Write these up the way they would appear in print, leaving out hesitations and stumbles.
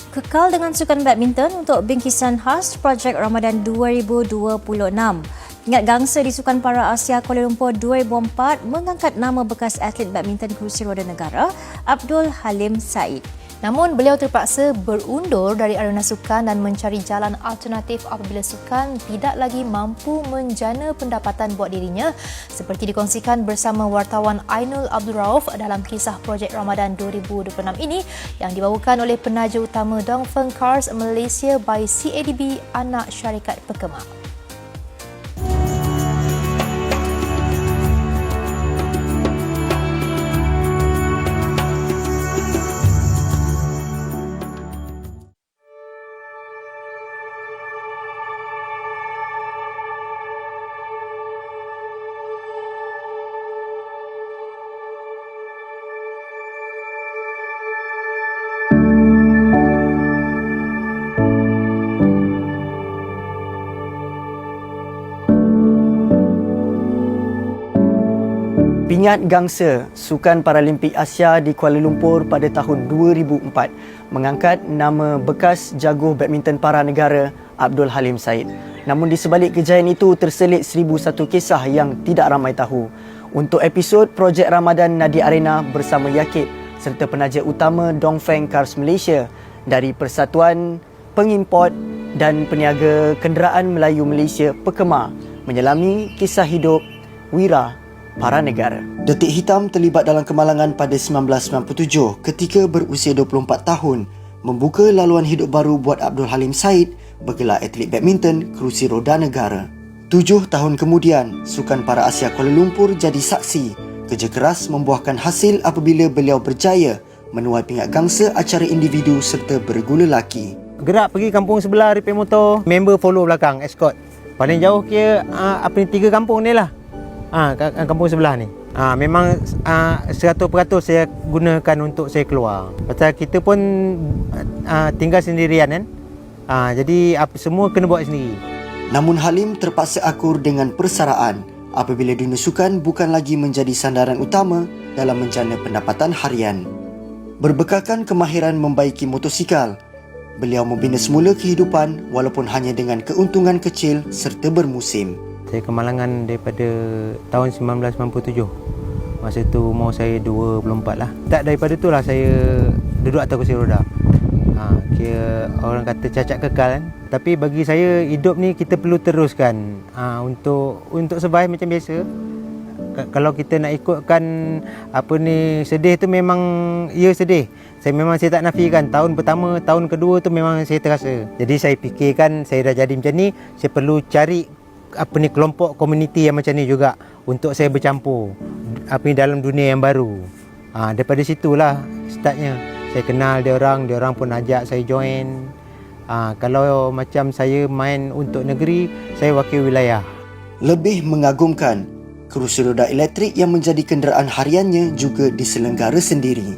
Kekal dengan sukan badminton untuk bingkisan khas Projek Ramadan 2026. Ingat gangsa di Sukan Para Asia Kuala Lumpur 2004 mengangkat nama bekas atlet badminton kerusi roda negara Abdul Halim Said. Namun beliau terpaksa berundur dari arena sukan dan mencari jalan alternatif apabila sukan tidak lagi mampu menjana pendapatan buat dirinya, seperti dikongsikan bersama wartawan Ainul Abdul Rauf dalam kisah Projek Ramadan 2026 ini yang dibawakan oleh penaja utama Dongfeng Cars Malaysia by CADB, anak syarikat Pekemar. Pingat gangsa Sukan Paralimpik Asia di Kuala Lumpur pada tahun 2004 mengangkat nama bekas jago badminton para negara Abdul Halim Said. Namun di sebalik kejayaan itu terselit 1001 kisah yang tidak ramai tahu. Untuk episod Projek Ramadan Nadi Arena bersama Yakib serta penaja utama Dongfeng Cars Malaysia dari Persatuan Pengimport dan Peniaga Kenderaan Melayu Malaysia Pekemar menyelami kisah hidup wira para negara. Detik Hitam terlibat dalam kemalangan pada 1997 ketika berusia 24 tahun membuka laluan hidup baru buat Abdul Halim Said bergelar atlet badminton kerusi roda negara. 7 tahun kemudian, Sukan Para Asia Kuala Lumpur jadi saksi kerja keras membuahkan hasil apabila beliau berjaya menuai pingat gangsa acara individu serta bergula laki. Gerak pergi kampung sebelah repair motor, member follow belakang, escort. Paling jauh kira 3 kampung ni lah. Kampung sebelah ni. Memang 100% saya gunakan untuk saya keluar. Pasal kita pun tinggal sendirian kan. Jadi semua kena buat sendiri. Namun Halim terpaksa akur dengan persaraan apabila dunia sukan bukan lagi menjadi sandaran utama dalam menjana pendapatan harian. Berbekalkan kemahiran membaiki motosikal, beliau membina semula kehidupan walaupun hanya dengan keuntungan kecil serta bermusim. Saya kemalangan daripada tahun 1997. Masa tu umur saya 24 lah. Tak daripada tu lah saya duduk atas kursi roda. Kira orang kata cacat kekal kan. Tapi bagi saya hidup ni kita perlu teruskan. Untuk survive macam biasa. Kalau kita nak ikutkan sedih tu memang ya sedih. Saya tak nafikan. Tahun pertama, tahun kedua tu memang saya terasa. Jadi saya fikirkan saya dah jadi macam ni, saya perlu cari kelompok komuniti yang macam ni juga untuk saya bercampur dalam dunia yang baru. Daripada situlah startnya. Saya kenal dia orang pun ajak saya join. Kalau macam saya main untuk negeri, saya wakil wilayah. Lebih mengagumkan, kerusi roda elektrik yang menjadi kenderaan hariannya juga diselenggara sendiri.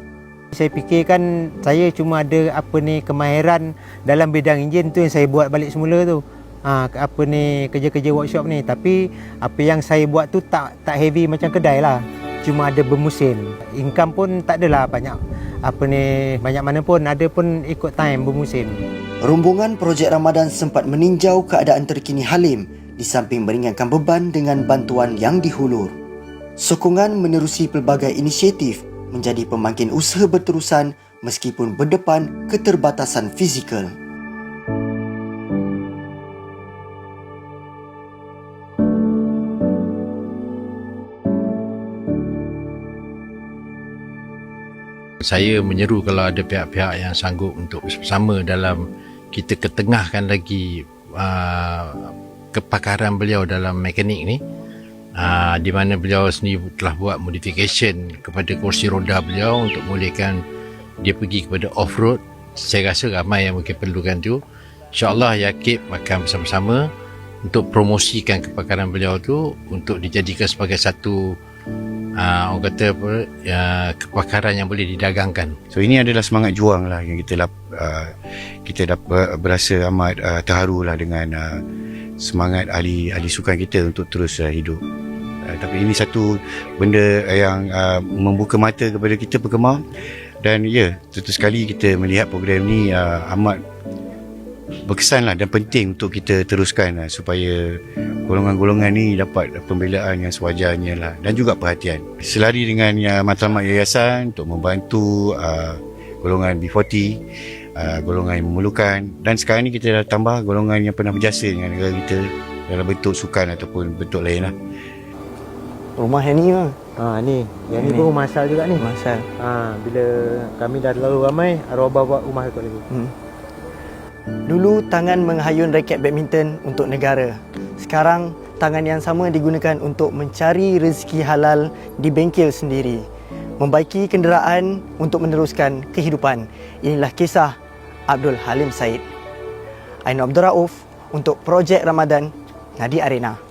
Saya fikirkan saya cuma ada kemahiran dalam bidang enjin tu yang saya buat balik semula tu. Kerja-kerja workshop ni, tapi apa yang saya buat tu tak heavy macam kedai lah, cuma ada bermusim. Income pun tak adalah banyak banyak mana pun, ada pun ikut time bermusim. Rombongan Projek Ramadan sempat meninjau keadaan terkini Halim di samping meringankan beban dengan bantuan yang dihulur. Sokongan menerusi pelbagai inisiatif menjadi pemangkin usaha berterusan meskipun berdepan keterbatasan fizikal. Saya menyeru kalau ada pihak-pihak yang sanggup untuk bersama dalam kita ketengahkan lagi kepakaran beliau dalam mekanik ni, di mana beliau sendiri telah buat modification kepada kursi roda beliau untuk membolehkan dia pergi kepada off-road. Saya rasa ramai yang mungkin perlukan tu. InsyaAllah Yakib akan bersama-sama untuk promosikan kepakaran beliau tu untuk dijadikan sebagai satu orang kata kepakaran yang boleh didagangkan. So ini adalah semangat juang lah yang kita dapat berasa amat terharu lah dengan semangat ahli sukan kita untuk terus hidup. Tapi ini satu benda yang membuka mata kepada kita Pekemar Dan ya, tentu sekali kita melihat program ni amat berkesan lah dan penting untuk kita teruskan supaya golongan-golongan ni dapat pembelaan yang sewajarnya lah dan juga perhatian. Selari dengan matlamat yayasan untuk membantu golongan B40, golongan yang memerlukan, dan sekarang ni kita dah tambah golongan yang pernah berjasa dengan negara kita dalam bentuk sukan ataupun bentuk lain lah. Rumah yang ni lah. Ni, yang ni pun rumah asal juga ni. Rumah asal. Bila kami dah terlalu ramai, arwah abah buat rumah ikut lagi. Dulu tangan menghayun raket badminton untuk negara. Sekarang tangan yang sama digunakan untuk mencari rezeki halal di bengkel sendiri. Membaiki kenderaan untuk meneruskan kehidupan. Inilah kisah Abdul Halim Said. Ain Abdul Rauf untuk Projek Ramadan Ngadi Arena.